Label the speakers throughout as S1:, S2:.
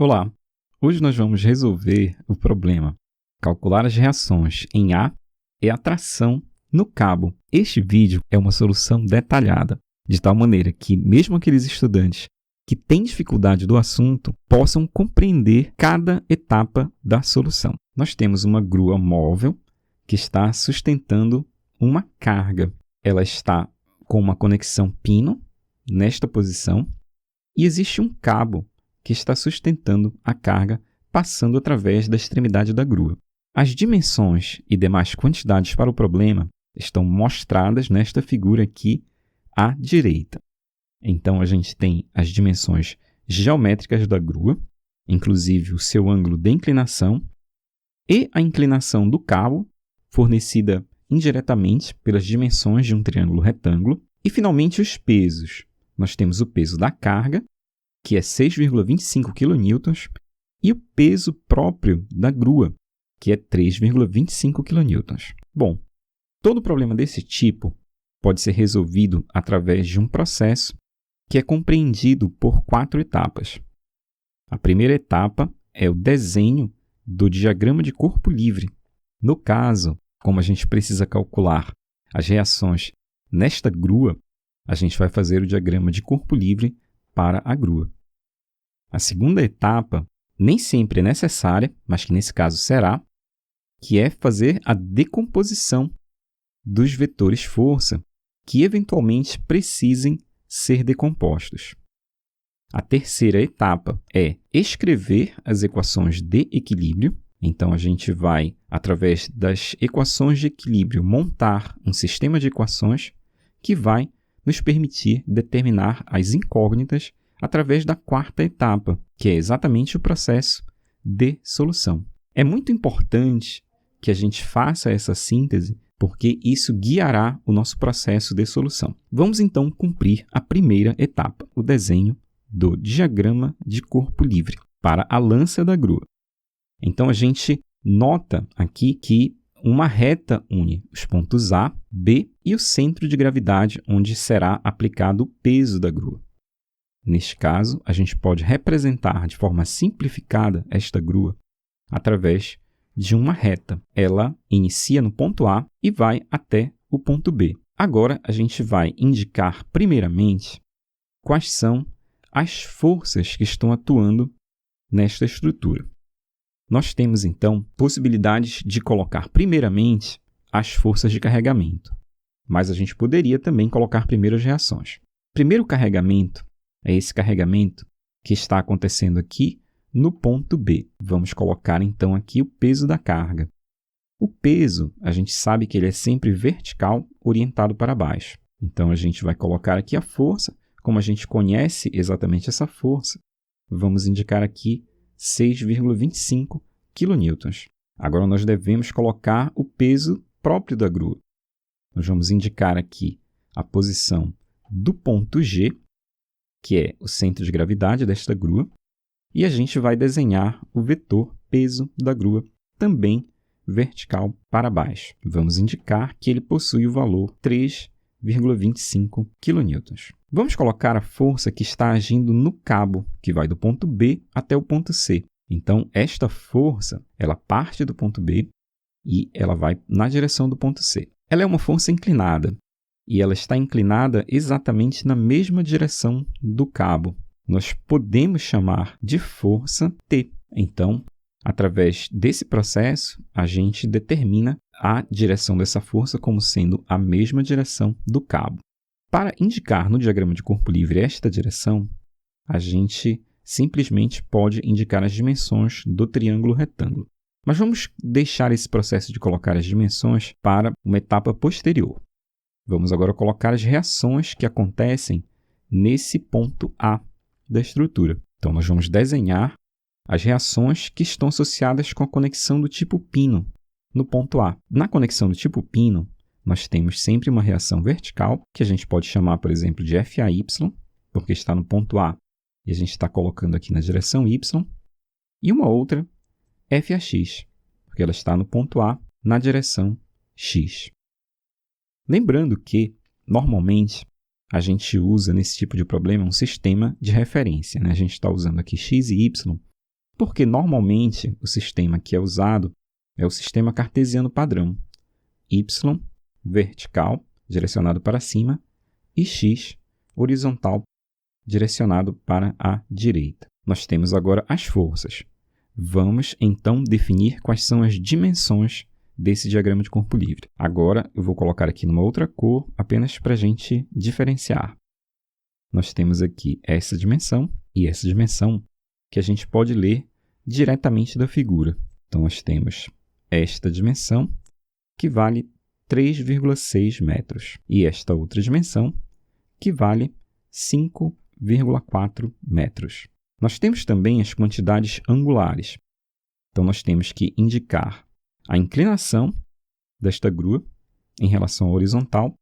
S1: Olá, hoje nós vamos resolver o problema calcular as reações em A e a tração no cabo. Este vídeo é uma solução detalhada, de tal maneira que mesmo aqueles estudantes que têm dificuldade do assunto possam compreender cada etapa da solução. Nós temos uma grua móvel que está sustentando uma carga. Ela está com uma conexão pino nesta posição e existe um cabo que está sustentando a carga passando através da extremidade da grua. As dimensões e demais quantidades para o problema estão mostradas nesta figura aqui à direita. Então, a gente tem as dimensões geométricas da grua, inclusive o seu ângulo de inclinação, e a inclinação do cabo, fornecida indiretamente pelas dimensões de um triângulo retângulo, e, finalmente, os pesos. Nós temos o peso da carga, que é 6,25 kN, e o peso próprio da grua, que é 3,25 kN. Bom, todo problema desse tipo pode ser resolvido através de um processo que é compreendido por 4 etapas. A primeira etapa é o desenho do diagrama de corpo livre. No caso, como a gente precisa calcular as reações nesta grua, a gente vai fazer o diagrama de corpo livre para a grua. A segunda etapa nem sempre é necessária, mas que nesse caso será, que é fazer a decomposição dos vetores força que eventualmente precisem ser decompostos. A terceira etapa é escrever as equações de equilíbrio. Então, a gente vai, através das equações de equilíbrio, montar um sistema de equações que vai nos permitir determinar as incógnitas através da quarta etapa, que é exatamente o processo de solução. É muito importante que a gente faça essa síntese, porque isso guiará o nosso processo de solução. Vamos então cumprir a primeira etapa, o desenho do diagrama de corpo livre para a lança da grua. Então, a gente nota aqui que uma reta une os pontos A, B e o centro de gravidade onde será aplicado o peso da grua. Neste caso, a gente pode representar de forma simplificada esta grua através de uma reta. Ela inicia no ponto A e vai até o ponto B. Agora, a gente vai indicar primeiramente quais são as forças que estão atuando nesta estrutura. Nós temos, então, possibilidades de colocar primeiramente as forças de carregamento, mas a gente poderia também colocar primeiro as reações. Primeiro carregamento é esse carregamento que está acontecendo aqui no ponto B. Vamos colocar, então, aqui o peso da carga. O peso, a gente sabe que ele é sempre vertical, orientado para baixo. Então, a gente vai colocar aqui a força. Como a gente conhece exatamente essa força, vamos indicar aqui 6,25 kN. Agora, nós devemos colocar o peso próprio da grua. Nós vamos indicar aqui a posição do ponto G, que é o centro de gravidade desta grua, e a gente vai desenhar o vetor peso da grua, também vertical para baixo. Vamos indicar que ele possui o valor 3,25 kN. Vamos colocar a força que está agindo no cabo, que vai do ponto B até o ponto C. Então, esta força, ela parte do ponto B e ela vai na direção do ponto C. Ela é uma força inclinada e ela está inclinada exatamente na mesma direção do cabo. Nós podemos chamar de força T. Então, através desse processo, a gente determina a direção dessa força como sendo a mesma direção do cabo. Para indicar no diagrama de corpo livre esta direção, a gente simplesmente pode indicar as dimensões do triângulo retângulo. Mas vamos deixar esse processo de colocar as dimensões para uma etapa posterior. Vamos agora colocar as reações que acontecem nesse ponto A da estrutura. Então, nós vamos desenhar as reações que estão associadas com a conexão do tipo pino no ponto A. Na conexão do tipo pino, nós temos sempre uma reação vertical, que a gente pode chamar, por exemplo, de FAY, porque está no ponto A e a gente está colocando aqui na direção Y, e uma outra FAX, porque ela está no ponto A na direção X. Lembrando que, normalmente, a gente usa nesse tipo de problema um sistema de referência, né? A gente está usando aqui x e y porque normalmente o sistema que é usado é o sistema cartesiano padrão. Y, vertical, direcionado para cima, e X, horizontal, direcionado para a direita. Nós temos agora as forças. Vamos, então, definir quais são as dimensões desse diagrama de corpo livre. Agora, eu vou colocar aqui numa outra cor, apenas para a gente diferenciar. Nós temos aqui essa dimensão e essa dimensão que a gente pode ler diretamente da figura. Então, nós temos esta dimensão, que vale 3,6 metros, e esta outra dimensão, que vale 5,4 metros. Nós temos também as quantidades angulares. Então, nós temos que indicar a inclinação desta grua em relação à horizontal,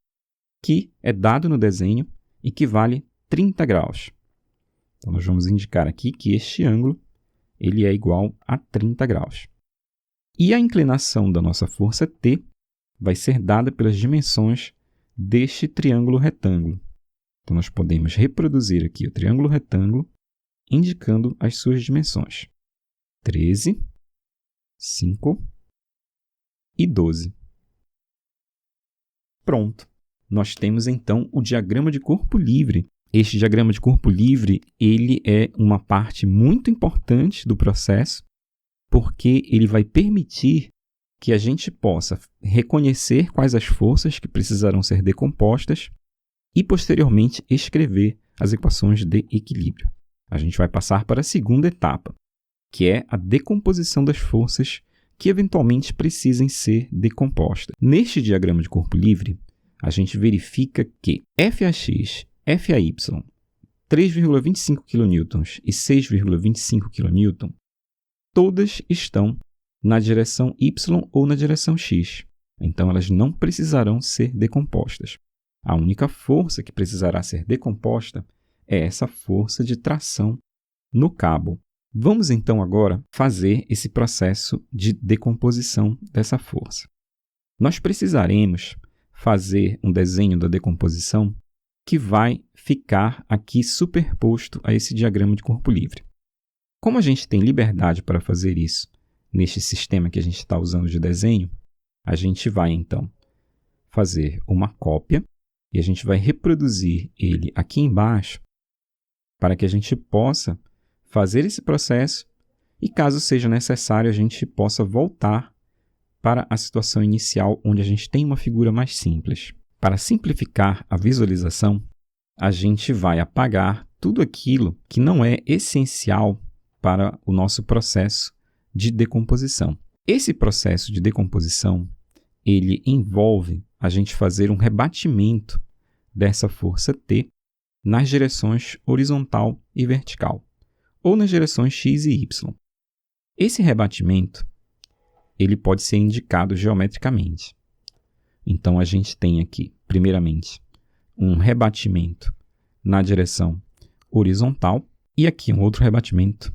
S1: que é dado no desenho e que vale 30 graus. Então, nós vamos indicar aqui que este ângulo ele é igual a 30 graus. E a inclinação da nossa força T vai ser dada pelas dimensões deste triângulo retângulo. Então, nós podemos reproduzir aqui o triângulo retângulo, indicando as suas dimensões. 13, 5 e 12. Pronto! Nós temos, então, o diagrama de corpo livre. Este diagrama de corpo livre ele é uma parte muito importante do processo, porque ele vai permitir que a gente possa reconhecer quais as forças que precisarão ser decompostas e, posteriormente, escrever as equações de equilíbrio. A gente vai passar para a segunda etapa, que é a decomposição das forças que eventualmente precisem ser decompostas. Neste diagrama de corpo livre, a gente verifica que FAX, FAY, 3,25 kN e 6,25 kN, todas estão na direção Y ou na direção X. Então, elas não precisarão ser decompostas. A única força que precisará ser decomposta é essa força de tração no cabo. Vamos, então, agora fazer esse processo de decomposição dessa força. Nós precisaremos fazer um desenho da decomposição que vai ficar aqui superposto a esse diagrama de corpo livre. Como a gente tem liberdade para fazer isso neste sistema que a gente está usando de desenho, a gente vai, então, fazer uma cópia e a gente vai reproduzir ele aqui embaixo para que a gente possa fazer esse processo e, caso seja necessário, a gente possa voltar para a situação inicial onde a gente tem uma figura mais simples. Para simplificar a visualização, a gente vai apagar tudo aquilo que não é essencial para o nosso processo de decomposição. Esse processo de decomposição, ele envolve a gente fazer um rebatimento dessa força T nas direções horizontal e vertical, ou nas direções X e Y. Esse rebatimento ele pode ser indicado geometricamente. Então, a gente tem aqui, primeiramente, um rebatimento na direção horizontal e aqui um outro rebatimento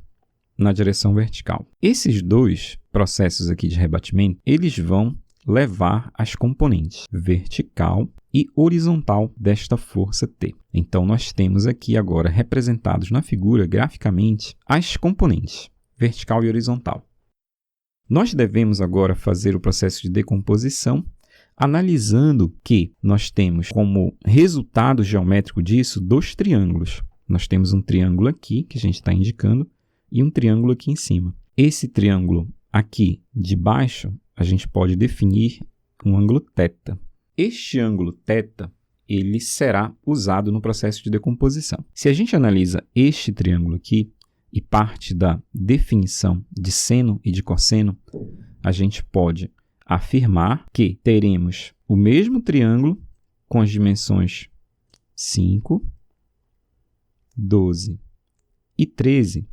S1: na direção vertical. Esses dois processos aqui de rebatimento, eles vão levar as componentes vertical e horizontal desta força T. Então, nós temos aqui agora representados na figura, graficamente, as componentes vertical e horizontal. Nós devemos agora fazer o processo de decomposição, analisando que nós temos como resultado geométrico disso dois triângulos. Nós temos um triângulo aqui, que a gente está indicando, e um triângulo aqui em cima. Esse triângulo aqui de baixo, a gente pode definir um ângulo θ. Este ângulo θ, ele será usado no processo de decomposição. Se a gente analisa este triângulo aqui, e parte da definição de seno e de cosseno, a gente pode afirmar que teremos o mesmo triângulo com as dimensões 5, 12 e 13,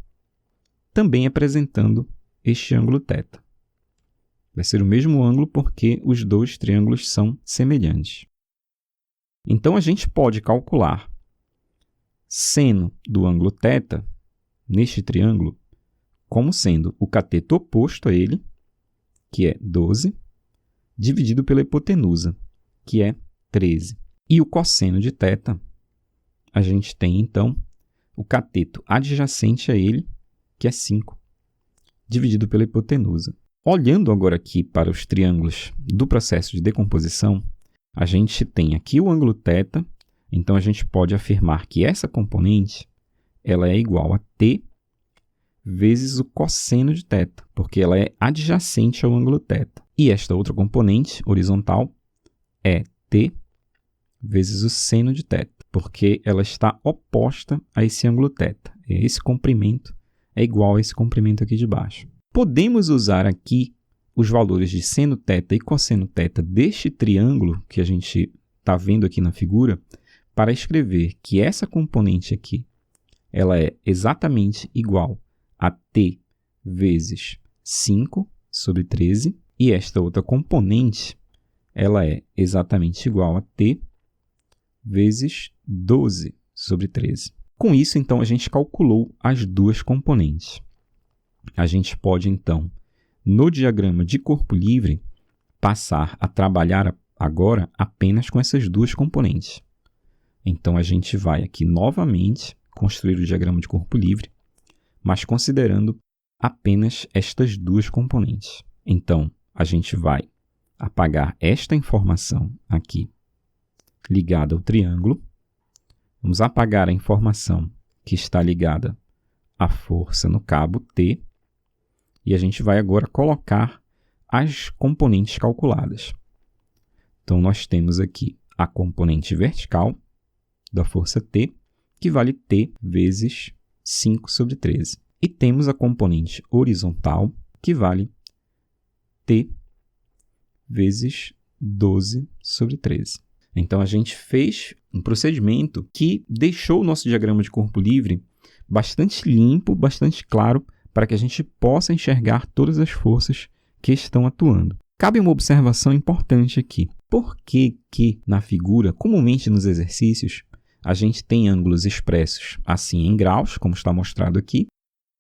S1: também apresentando este ângulo θ. Vai ser o mesmo ângulo porque os dois triângulos são semelhantes. Então, a gente pode calcular seno do ângulo θ neste triângulo como sendo o cateto oposto a ele, que é 12, dividido pela hipotenusa, que é 13. E o cosseno de θ, a gente tem, então, o cateto adjacente a ele, que é 5, dividido pela hipotenusa. Olhando agora aqui para os triângulos do processo de decomposição, a gente tem aqui o ângulo θ, então a gente pode afirmar que essa componente ela é igual a t vezes o cosseno de θ, porque ela é adjacente ao ângulo θ. E esta outra componente horizontal é t vezes o seno de θ, porque ela está oposta a esse ângulo θ. Esse comprimento é igual a esse comprimento aqui de baixo. Podemos usar aqui os valores de seno θ e cosseno θ deste triângulo que a gente está vendo aqui na figura para escrever que essa componente aqui ela é exatamente igual a t vezes 5 sobre 13 e esta outra componente ela é exatamente igual a t vezes 12 sobre 13. Com isso, então, a gente calculou as duas componentes. A gente pode, então, no diagrama de corpo livre, passar a trabalhar agora apenas com essas duas componentes. Então, a gente vai aqui novamente construir o diagrama de corpo livre, mas considerando apenas estas duas componentes. Então, a gente vai apagar esta informação aqui ligada ao triângulo. Vamos apagar a informação que está ligada à força no cabo T. E a gente vai agora colocar as componentes calculadas. Então, nós temos aqui a componente vertical da força T, que vale T vezes 5 sobre 13. E temos a componente horizontal, que vale T vezes 12 sobre 13. Então, a gente fez um procedimento que deixou o nosso diagrama de corpo livre bastante limpo, bastante claro, para que a gente possa enxergar todas as forças que estão atuando. Cabe uma observação importante aqui. Por que na figura, comumente nos exercícios, a gente tem ângulos expressos assim em graus, como está mostrado aqui,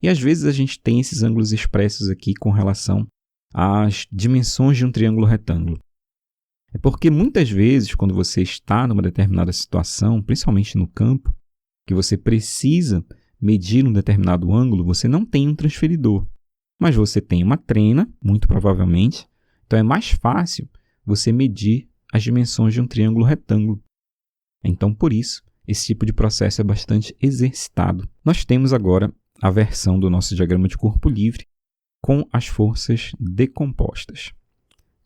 S1: e às vezes a gente tem esses ângulos expressos aqui com relação às dimensões de um triângulo retângulo? É porque muitas vezes, quando você está numa determinada situação, principalmente no campo, que você precisa medir um determinado ângulo, você não tem um transferidor, mas você tem uma trena, muito provavelmente, então é mais fácil você medir as dimensões de um triângulo retângulo. Então, por isso, esse tipo de processo é bastante exercitado. Nós temos agora a versão do nosso diagrama de corpo livre com as forças decompostas.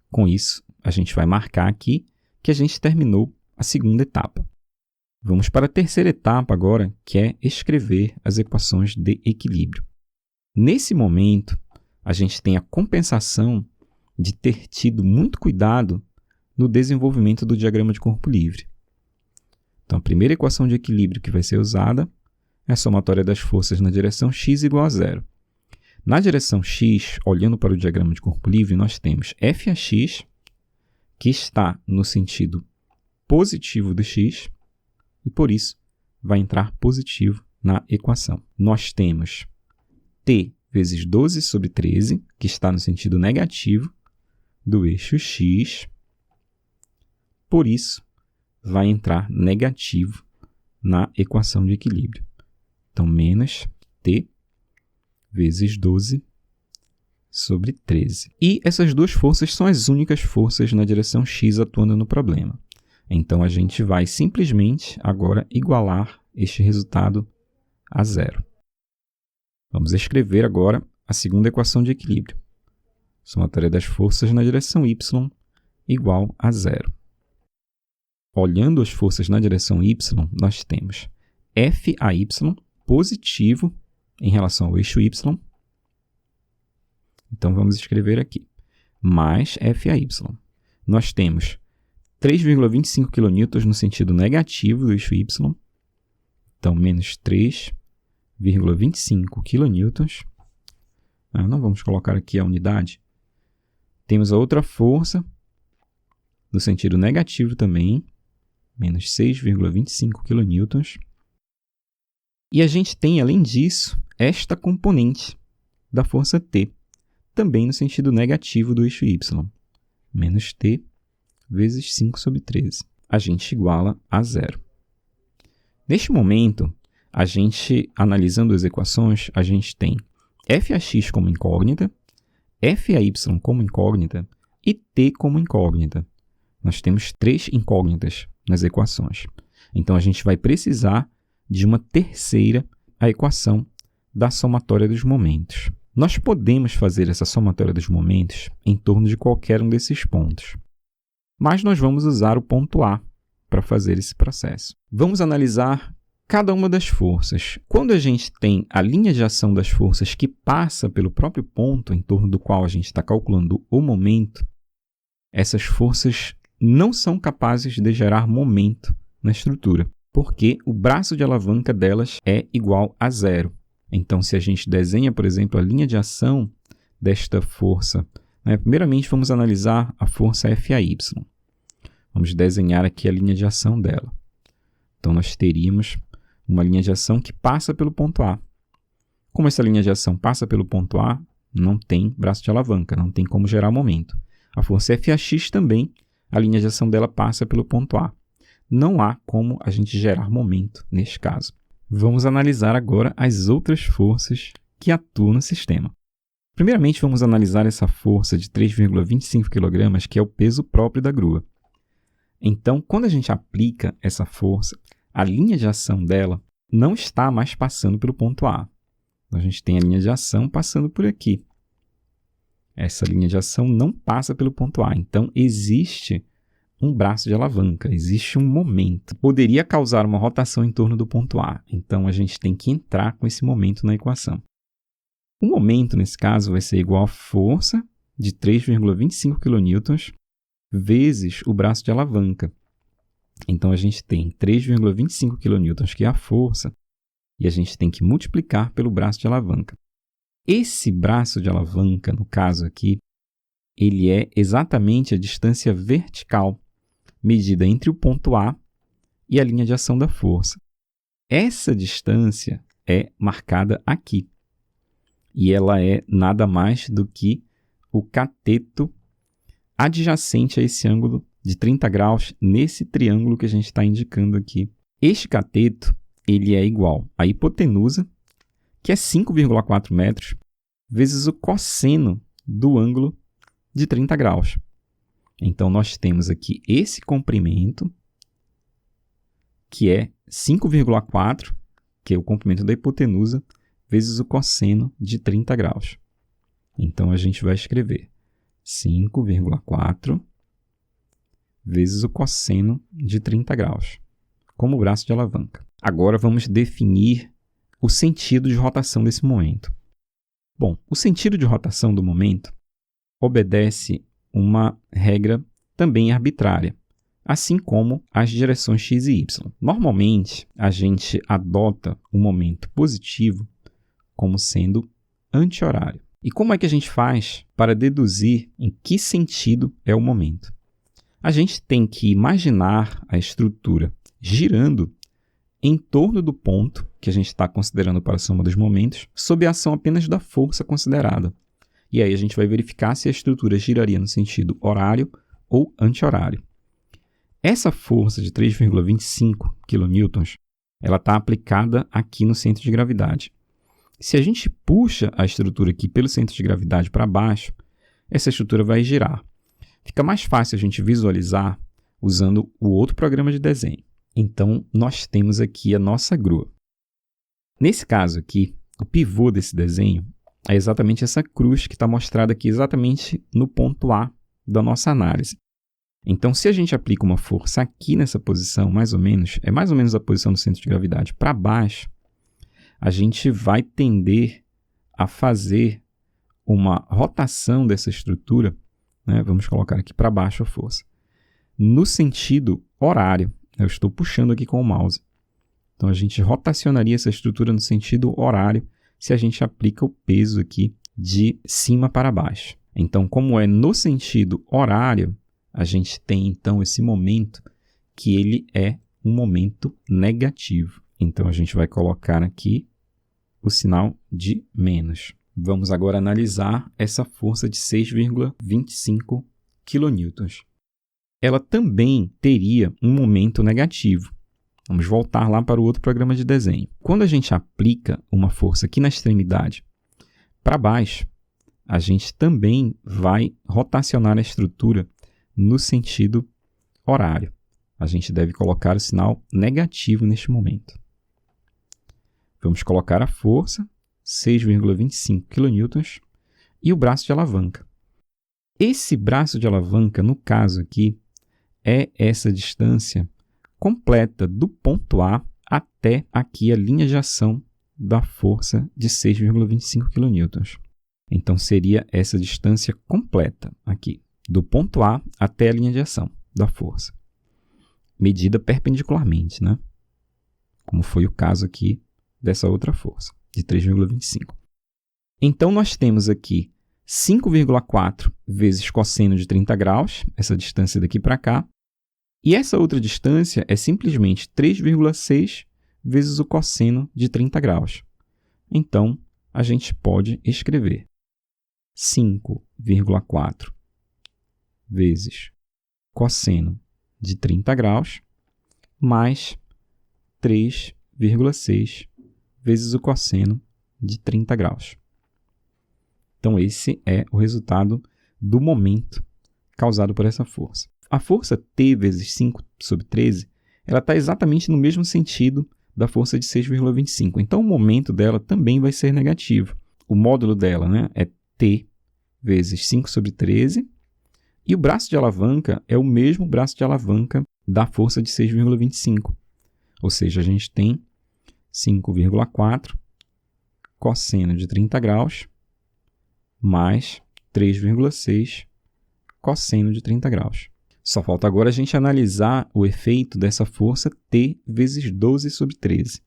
S1: Com isso, a gente vai marcar aqui que a gente terminou a segunda etapa. Vamos para a terceira etapa agora, que é escrever as equações de equilíbrio. Nesse momento, a gente tem a compensação de ter tido muito cuidado no desenvolvimento do diagrama de corpo livre. Então, a primeira equação de equilíbrio que vai ser usada é a somatória das forças na direção x igual a zero. Na direção x, olhando para o diagrama de corpo livre, nós temos f(x), que está no sentido positivo do x, e por isso vai entrar positivo na equação. Nós temos t vezes 12 sobre 13, que está no sentido negativo do eixo x, por isso vai entrar negativo na equação de equilíbrio. Então, menos t vezes 12 sobre 13. E essas duas forças são as únicas forças na direção x atuando no problema. Então, a gente vai simplesmente agora igualar este resultado a zero. Vamos escrever agora a segunda equação de equilíbrio. Somatória das forças na direção y igual a zero. Olhando as forças na direção y, nós temos FAY positivo em relação ao eixo y. Então, vamos escrever aqui, mais FAY. Nós temos 3,25 kN no sentido negativo do eixo y. Então, menos 3,25 kN. Não vamos colocar aqui a unidade. Temos a outra força no sentido negativo também, menos 6,25 kN. E a gente tem, além disso, esta componente da força T, também no sentido negativo do eixo y, menos T vezes 5 sobre 13. A gente iguala a zero. Neste momento, a gente, analisando as equações, a gente tem FAX como incógnita, FAY como incógnita e T como incógnita. Nós temos 3 incógnitas nas equações. Então, a gente vai precisar de uma terceira, a equação da somatória dos momentos. Nós podemos fazer essa somatória dos momentos em torno de qualquer um desses pontos. Mas nós vamos usar o ponto A para fazer esse processo. Vamos analisar cada uma das forças. Quando a gente tem a linha de ação das forças que passa pelo próprio ponto em torno do qual a gente está calculando o momento, essas forças não são capazes de gerar momento na estrutura, porque o braço de alavanca delas é igual a 0. Então, se a gente desenha, por exemplo, a linha de ação desta força, primeiramente vamos analisar a força FAY. Vamos desenhar aqui a linha de ação dela. Então, nós teríamos uma linha de ação que passa pelo ponto A. Como essa linha de ação passa pelo ponto A, não tem braço de alavanca, não tem como gerar momento. A força FAX também, a linha de ação dela passa pelo ponto A. Não há como a gente gerar momento neste caso. Vamos analisar agora as outras forças que atuam no sistema. Primeiramente, vamos analisar essa força de 3,25 kg, que é o peso próprio da grua. Então, quando a gente aplica essa força, a linha de ação dela não está mais passando pelo ponto A. A gente tem a linha de ação passando por aqui. Essa linha de ação não passa pelo ponto A. Então, existe um braço de alavanca, existe um momento. Poderia causar uma rotação em torno do ponto A. Então, a gente tem que entrar com esse momento na equação. O momento, nesse caso, vai ser igual a força de 3,25 kN vezes o braço de alavanca. Então, a gente tem 3,25 kN, que é a força, e a gente tem que multiplicar pelo braço de alavanca. Esse braço de alavanca, no caso aqui, ele é exatamente a distância vertical medida entre o ponto A e a linha de ação da força. Essa distância é marcada aqui. E ela é nada mais do que o cateto adjacente a esse ângulo de 30 graus nesse triângulo que a gente está indicando aqui. Este cateto ele é igual à hipotenusa, que é 5,4 metros, vezes o cosseno do ângulo de 30 graus. Então, nós temos aqui esse comprimento, que é 5,4, que é o comprimento da hipotenusa, vezes o cosseno de 30 graus. Então, a gente vai escrever 5,4 vezes o cosseno de 30 graus, como braço de alavanca. Agora, vamos definir o sentido de rotação desse momento. Bom, o sentido de rotação do momento obedece uma regra também arbitrária, assim como as direções x e y. Normalmente, a gente adota o momento positivo como sendo anti-horário. E como é que a gente faz para deduzir em que sentido é o momento? A gente tem que imaginar a estrutura girando em torno do ponto que a gente está considerando para a soma dos momentos, sob a ação apenas da força considerada. E aí a gente vai verificar se a estrutura giraria no sentido horário ou anti-horário. Essa força de 3,25 kN, ela está aplicada aqui no centro de gravidade. Se a gente puxa a estrutura aqui pelo centro de gravidade para baixo, essa estrutura vai girar. Fica mais fácil a gente visualizar usando o outro programa de desenho. Então, nós temos aqui a nossa grua. Nesse caso aqui, o pivô desse desenho é exatamente essa cruz que está mostrada aqui exatamente no ponto A da nossa análise. Então, se a gente aplica uma força aqui nessa posição, mais ou menos a posição do centro de gravidade para baixo, a gente vai tender a fazer uma rotação dessa estrutura, vamos colocar aqui para baixo a força, no sentido horário. Eu estou puxando aqui com o mouse. Então, a gente rotacionaria essa estrutura no sentido horário se a gente aplica o peso aqui de cima para baixo. Então, como é no sentido horário, a gente tem, então, esse momento que ele é um momento negativo. Então, a gente vai colocar aqui o sinal de menos. Vamos agora analisar essa força de 6,25 kN. Ela também teria um momento negativo. Vamos voltar lá para o outro programa de desenho. Quando a gente aplica uma força aqui na extremidade para baixo, a gente também vai rotacionar a estrutura no sentido horário. A gente deve colocar o sinal negativo neste momento. Vamos colocar a força, 6,25 kN, e o braço de alavanca. Esse braço de alavanca, no caso aqui, é essa distância completa do ponto A até aqui a linha de ação da força de 6,25 kN. Então, seria essa distância completa aqui, do ponto A até a linha de ação da força, medida perpendicularmente, né? Como foi o caso aqui dessa outra força, de 3,25. Então, nós temos aqui 5,4 vezes cosseno de 30 graus, essa distância daqui para cá, e essa outra distância é simplesmente 3,6 vezes o cosseno de 30 graus. Então, a gente pode escrever 5,4 vezes cosseno de 30 graus mais 3,6 vezes o cosseno de 30 graus. Então, esse é o resultado do momento causado por essa força. A força T vezes 5 sobre 13, ela está exatamente no mesmo sentido da força de 6,25. Então, o momento dela também vai ser negativo. O módulo dela, né, é T vezes 5 sobre 13. E o braço de alavanca é o mesmo braço de alavanca da força de 6,25. Ou seja, a gente tem 5,4 cosseno de 30 graus mais 3,6 cosseno de 30 graus. Só falta agora a gente analisar o efeito dessa força T vezes 12 sobre 13.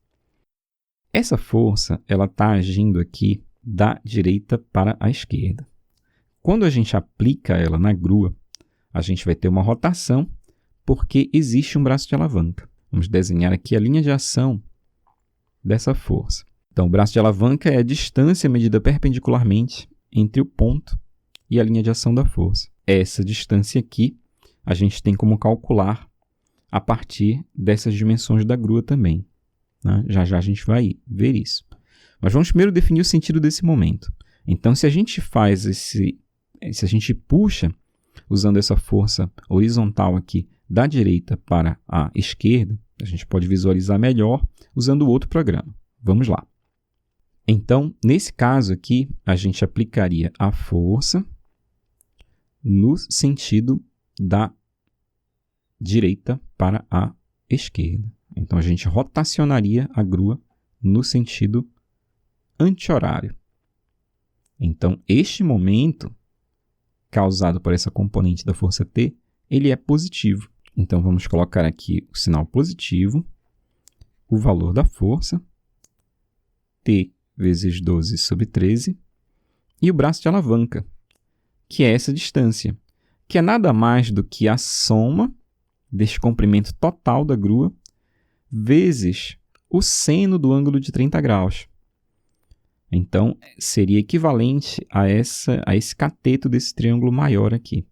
S1: Essa força está agindo aqui da direita para a esquerda. Quando a gente aplica ela na grua, a gente vai ter uma rotação porque existe um braço de alavanca. Vamos desenhar aqui a linha de ação dessa força. Então, o braço de alavanca é a distância medida perpendicularmente entre o ponto e a linha de ação da força. Essa distância aqui a gente tem como calcular a partir dessas dimensões da grua também, né? Já já a gente vai ver isso. Mas vamos primeiro definir o sentido desse momento. Então, se a gente puxa, usando essa força horizontal aqui da direita para a esquerda, a gente pode visualizar melhor usando o outro programa. Vamos lá. Então, nesse caso aqui, a gente aplicaria a força no sentido da direita para a esquerda. Então, a gente rotacionaria a grua no sentido anti-horário. Então, este momento causado por essa componente da força T, ele é positivo. Então, vamos colocar aqui o sinal positivo, o valor da força, T vezes 12 sobre 13, e o braço de alavanca, que é essa distância, que é nada mais do que a soma deste comprimento total da grua vezes o seno do ângulo de 30 graus. Então, seria equivalente a esse cateto desse triângulo maior aqui.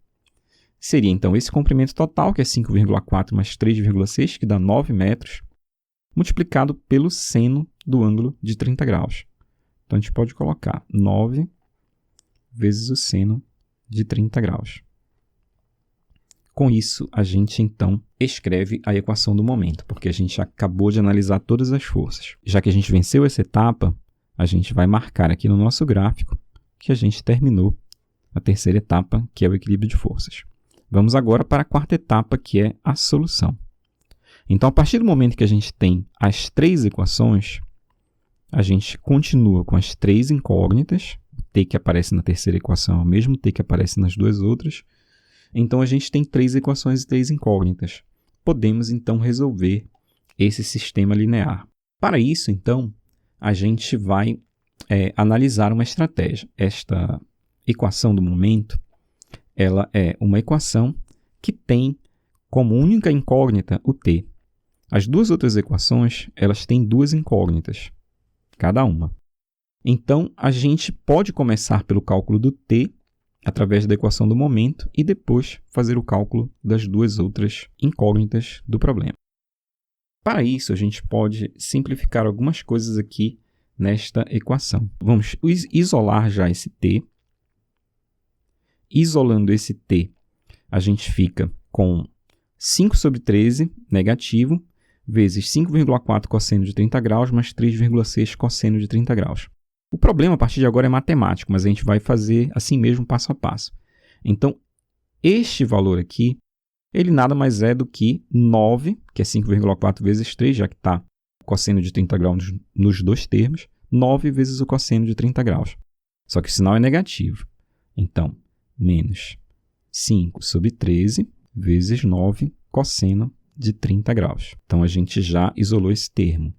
S1: Seria, então, esse comprimento total, que é 5,4 mais 3,6, que dá 9 metros, multiplicado pelo seno do ângulo de 30 graus. Então, a gente pode colocar 9 vezes o seno de 30 graus. Com isso, a gente, então, escreve a equação do momento, porque a gente acabou de analisar todas as forças. Já que a gente venceu essa etapa, a gente vai marcar aqui no nosso gráfico que a gente terminou a terceira etapa, que é o equilíbrio de forças. Vamos agora para a quarta etapa, que é a solução. Então, a partir do momento que a gente tem as três equações, a gente continua com as três incógnitas. O t que aparece na terceira equação é o mesmo t que aparece nas duas outras. Então, a gente tem três equações e três incógnitas. Podemos, então, resolver esse sistema linear. Para isso, então, a gente vai analisar uma estratégia. Esta equação do momento, ela é uma equação que tem como única incógnita o t. As duas outras equações, elas têm duas incógnitas, cada uma. Então, a gente pode começar pelo cálculo do t, através da equação do momento, e depois fazer o cálculo das duas outras incógnitas do problema. Para isso, a gente pode simplificar algumas coisas aqui nesta equação. Vamos isolar já esse t. Isolando esse t, a gente fica com 5 sobre 13 negativo, vezes 5,4 cosseno de 30 graus, mais 3,6 cosseno de 30 graus. O problema a partir de agora é matemático, mas a gente vai fazer assim mesmo passo a passo. Então, este valor aqui, ele nada mais é do que 9, que é 5,4 vezes 3, já que está o cosseno de 30 graus nos dois termos, 9 vezes o cosseno de 30 graus. Só que o sinal é negativo. Então, menos 5 sobre 13 vezes 9 cosseno de 30 graus. Então, a gente já isolou esse termo.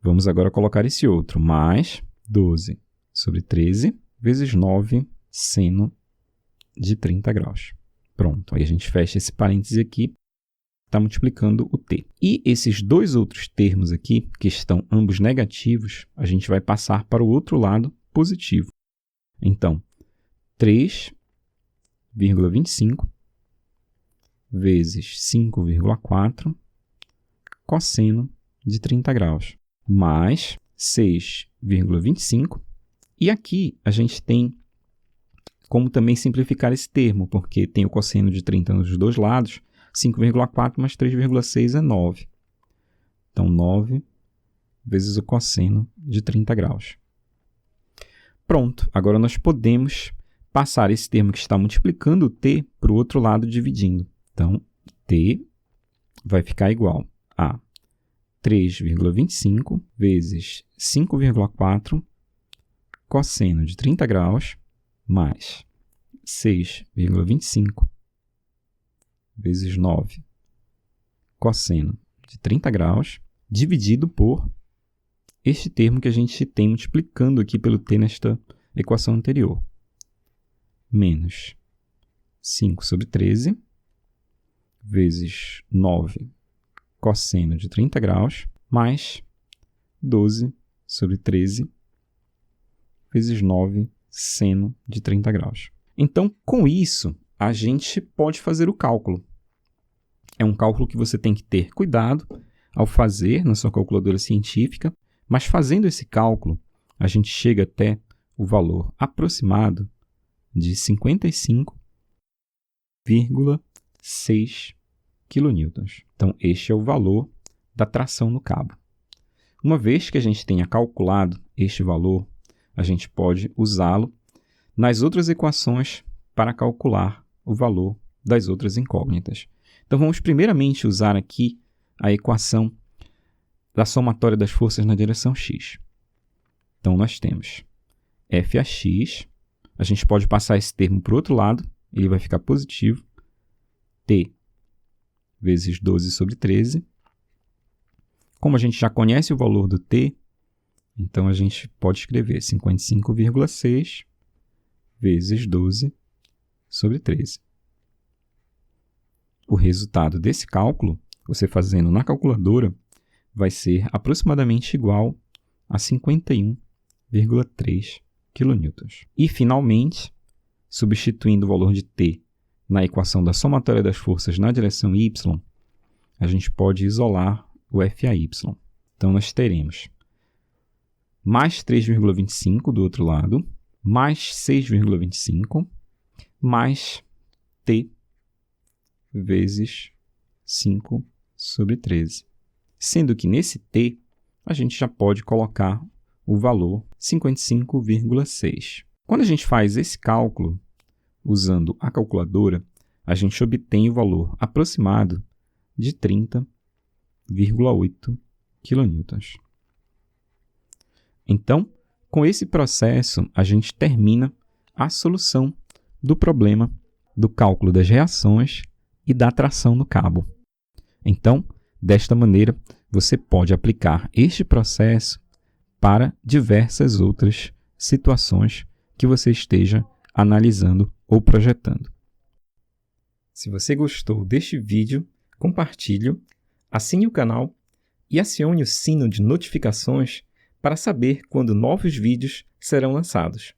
S1: Vamos agora colocar esse outro, mais 12 sobre 13 vezes 9 seno de 30 graus. Pronto, aí a gente fecha esse parêntese aqui, está multiplicando o t. E esses dois outros termos aqui, que estão ambos negativos, a gente vai passar para o outro lado positivo. Então, 3,25 vezes 5,4 cosseno de 30 graus, mais 6,25. E aqui a gente tem como também simplificar esse termo, porque tem o cosseno de 30 nos dois lados, 5,4 mais 3,6 é 9. Então, 9 vezes o cosseno de 30 graus. Pronto, agora nós podemos passar esse termo que está multiplicando o t para o outro lado dividindo. Então, t vai ficar igual a 3,25 vezes 5,4 cosseno de 30 graus mais 6,25 vezes 9 cosseno de 30 graus dividido por este termo que a gente tem multiplicando aqui pelo t nesta equação anterior. Menos 5 sobre 13 vezes 9 cosseno de 30 graus mais 12 sobre 13 vezes 9 seno de 30 graus. Então, com isso, a gente pode fazer o cálculo. É um cálculo que você tem que ter cuidado ao fazer na sua calculadora científica, mas fazendo esse cálculo, a gente chega até o valor aproximado de 55,6 kN. Então, este é o valor da tração no cabo. Uma vez que a gente tenha calculado este valor, a gente pode usá-lo nas outras equações para calcular o valor das outras incógnitas. Então, vamos primeiramente usar aqui a equação da somatória das forças na direção x. Então, nós temos F(x), a gente pode passar esse termo para o outro lado, ele vai ficar positivo, t vezes 12 sobre 13. Como a gente já conhece o valor do t, então a gente pode escrever 55,6 vezes 12 sobre 13. O resultado desse cálculo, você fazendo na calculadora, vai ser aproximadamente igual a 51,3 kN. E, finalmente, substituindo o valor de t na equação da somatória das forças na direção y, a gente pode isolar o FAY. Então, nós teremos mais 3,25 do outro lado, mais 6,25, mais t vezes 5 sobre 13. Sendo que nesse t, a gente já pode colocar o valor 55,6. Quando a gente faz esse cálculo, usando a calculadora, a gente obtém o valor aproximado de 30,8 kN. Então, com esse processo, a gente termina a solução do problema do cálculo das reações e da tração no cabo. Então, desta maneira, você pode aplicar este processo para diversas outras situações que você esteja analisando ou projetando. Se você gostou deste vídeo, compartilhe, assine o canal e acione o sino de notificações para saber quando novos vídeos serão lançados.